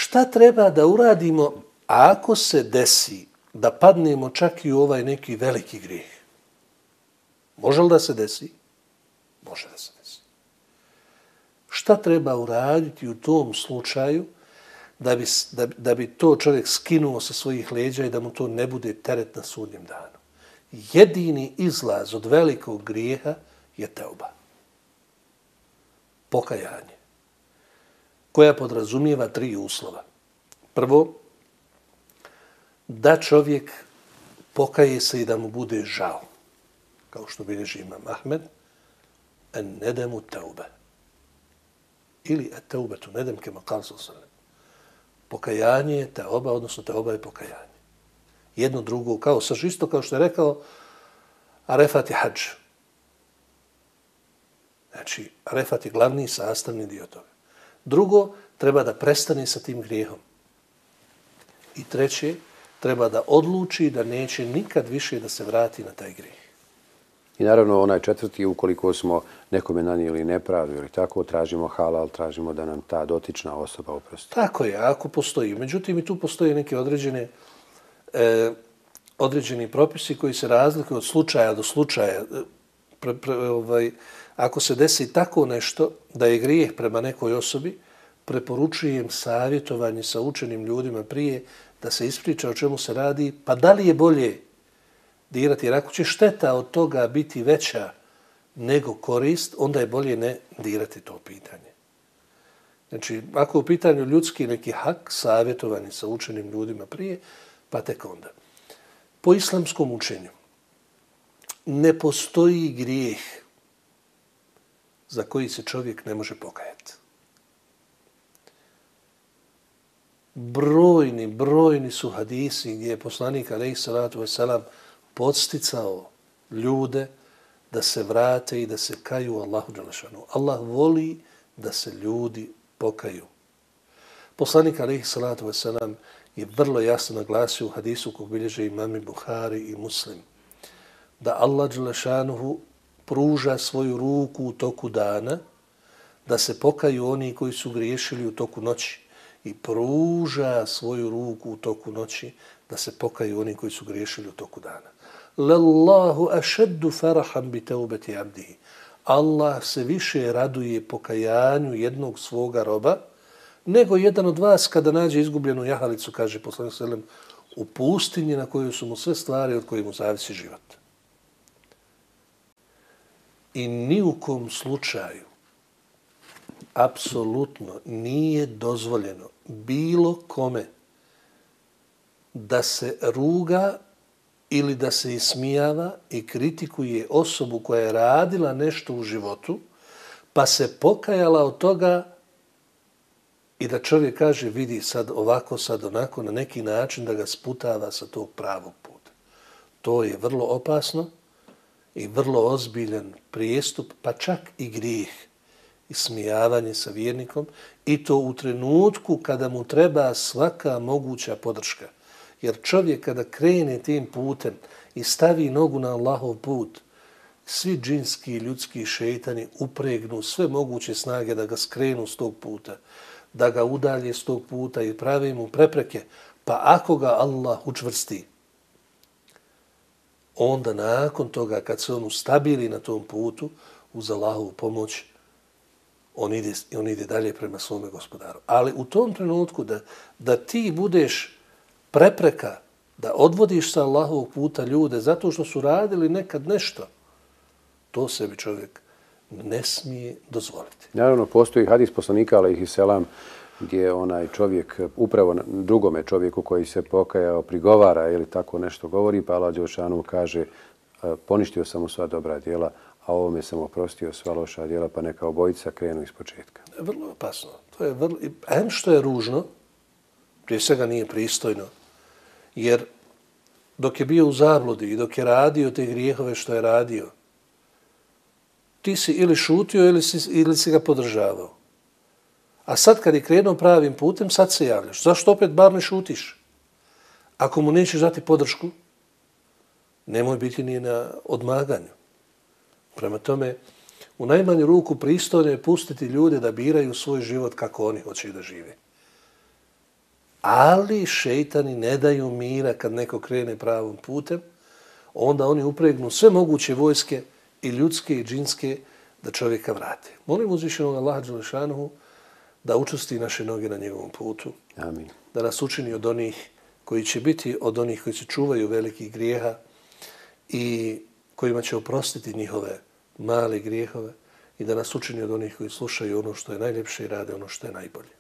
šta treba da uradimo ako se desi da padnemo čak i u ovaj neki veliki grijeh? Može li da se desi? Može da se desi. Šta treba uraditi u tom slučaju da bi to čovjek skinuo sa svojih leđa i da mu to ne bude teret na sudnjem danu? Jedini izlaz od velikog grijeha je teuba. Pokajanje. Koja podrazumijeva 3 uslova. Prvo, da čovjek pokaje se i da mu bude žao. Kao što bilježi imam Ahmed, en nedemu teube. Ili teubetu nedem kema kal sallam. Pokajanje je teoba, odnosno teoba je pokajanje. Jedno drugo, kao saž isto kao što je rekao, arefat je hadž. Znači, arefat je glavni sastavni dio toga. Drugo, treba da prestane sa tim grijehom. I treće, treba da odluči da neće nikad više da se vrati na taj grijeh. I naravno onaj 4. ukoliko smo nekome nanijeli nepravdu ili tako, tražimo halal, tražimo da nam ta dotična osoba oprosti. Tako je, ako postoji. Međutim, i tu postoje neke određeni propisi koji se razlikuju od slučaja do slučaja. Ako se desi tako nešto da je grijeh prema nekoj osobi, preporučujem savjetovanje sa učenim ljudima prije da se ispriča o čemu se radi, pa da li je bolje dirati, jer ako će šteta od toga biti veća nego korist, onda je bolje ne dirati to pitanje. Znači, ako je u pitanju ljudski neki hak, savjetovanje sa učenim ljudima prije, pa tek onda. Po islamskom učenju ne postoji grijeh za koji se čovjek ne može pokajati. Brojni su hadisi gdje je poslanik alejhi salatu vesselam podsticao ljude da se vrate i da se kaju Allahu dželešanu. Allah voli da se ljudi pokaju. Poslanik alejhi salatu vesselam je vrlo jasno naglasio u hadisu kog bilježe imami Buhari i Muslim da Allah dželešanu pruža svoju ruku u toku dana da se pokaju oni koji su griješili u toku noći i pruža svoju ruku u toku noći da se pokaju oni koji su griješili u toku dana. Lallahu ašeddu farahan bi teubeti abdihi. Allah se više raduje pokajanju jednog svoga roba nego jedan od vas kada nađe izgubljenu jahalicu, kaže poslanik sallam, u pustinji na kojoj su mu sve stvari od kojih mu zavisi život. I ni u kom slučaju apsolutno nije dozvoljeno bilo kome da se ruga ili da se ismijava i kritikuje osobu koja je radila nešto u životu, pa se pokajala od toga i da čovjek kaže vidi sad ovako, sad onako, na neki način da ga sputava sa tog pravog puta. To je vrlo opasno i vrlo ozbiljan prijestup, pa čak i grijeh. Ismijavanje sa vjernikom i to u trenutku kada mu treba svaka moguća podrška. Jer čovjek kada krene tim putem i stavi nogu na Allahov put, svi džinski i ljudski šejtani upregnu sve moguće snage da ga skrenu s tog puta, da ga udalje s tog puta i prave mu prepreke. Pa ako ga Allah učvrsti, onda nakon toga kad se on ustabili na tom putu, uz Allahovu pomoć, on ide dalje prema svome gospodaru. Ali u tom trenutku da ti budeš prepreka, da odvodiš sa Allahovog puta ljude zato što su radili nekad nešto, to sebi čovjek ne smije dozvoliti. Naravno, postoji hadis poslanika alejhi selam gdje onaj čovjek upravo drugome čovjeku koji se pokajao prigovara ili tako nešto govori, pa Allah dželešanu kaže poništio sam mu sva dobra djela, a ovome sam oprostio sva loša djela, pa neka obojica krenu iz početka. Vrlo opasno. To je vrlo, što je ružno, prije svega nije pristojno, jer dok je bio u zabludi i dok je radio te grijehove što je radio, ti si ili šutio ili si ga podržavao. A sad kad je krenuo pravim putem, sad se javljaš. Zašto opet bar ne šutiš? Ako mu nećeš dati podršku, nemoj biti ni na odmaganju. Prema tome, u najmanju ruku pristojno je pustiti ljude da biraju svoj život kako oni hoće da žive. Ali šeitani ne daju mira kad neko krene pravom putem, onda oni upregnu sve moguće vojske i ljudske i džinske da čovjeka vrate. Molim uzvišenog Allaha dželešanuhu da učvrsti naše noge na njegovom putu. Amin. Da nas učini od onih koji će biti od onih koji se čuvaju velikih grijeha i kojima će oprostiti njihove male grijehove i da nas učini od onih koji slušaju ono što je najljepše i rade ono što je najbolje.